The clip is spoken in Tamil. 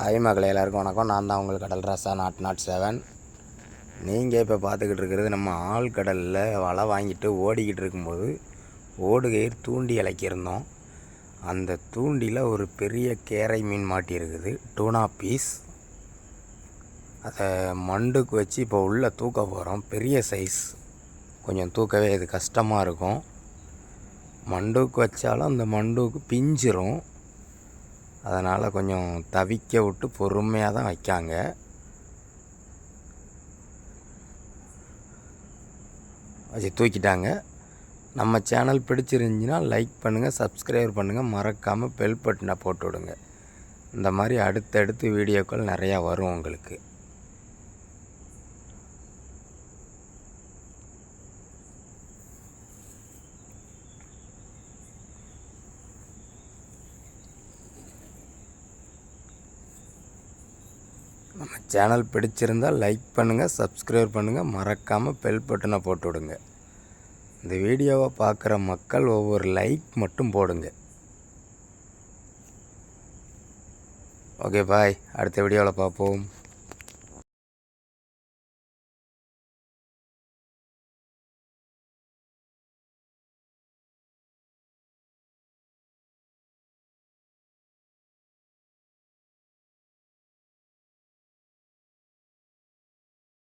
ஹாய் மகளே, எல்லாருக்கும் வணக்கம். நான் தான் உங்களுக்கு கடல் ராசா நாட் 7. நீங்கள் இப்போ பார்த்துக்கிட்டு இருக்கிறது நம்ம ஆழ்கடலில் வலை வாங்கிட்டு ஓடிக்கிட்டு இருக்கும்போது ஓடுகையில் தூண்டி இலக்கியிருந்தோம். அந்த தூண்டியில் ஒரு பெரிய கேரை மீன் மாட்டியிருக்குது, டூனா பீஸ். அதை மண்டுக்கு வச்சு இப்போ உள்ளே தூக்க போகிறோம். பெரிய சைஸ், கொஞ்சம் தூக்கவே இது கஷ்டமாக இருக்கும். மண்டுக்கு வச்சாலும் அந்த மண்டுக்கு பிஞ்சிரும். அதனால் கொஞ்சம் தவிக்க விட்டு பொறுமையாக தான் வைக்காங்க. வச்சு தூக்கிட்டாங்க. நம்ம சேனல் பிடிச்சிருந்துச்சின்னா லைக் பண்ணுங்கள், சப்ஸ்கிரைப் பண்ணுங்கள், மறக்காமல் பெல் பட்டனை போட்டு விடுங்க. இந்த மாதிரி அடுத்தடுத்து வீடியோக்கள் நிறையா வரும் உங்களுக்கு. நம்ம சேனல் பிடிச்சிருந்தால் லைக் பண்ணுங்கள், சப்ஸ்கிரைப் பண்ணுங்கள், மறக்காமல் பெல் பட்டனை போட்டு விடுங்க. இந்த வீடியோவை பார்க்குற மக்கள் ஒவ்வொரு லைக் மட்டும் போடுங்க. ஓகே பாய், அடுத்த வீடியோவில் பார்ப்போம்.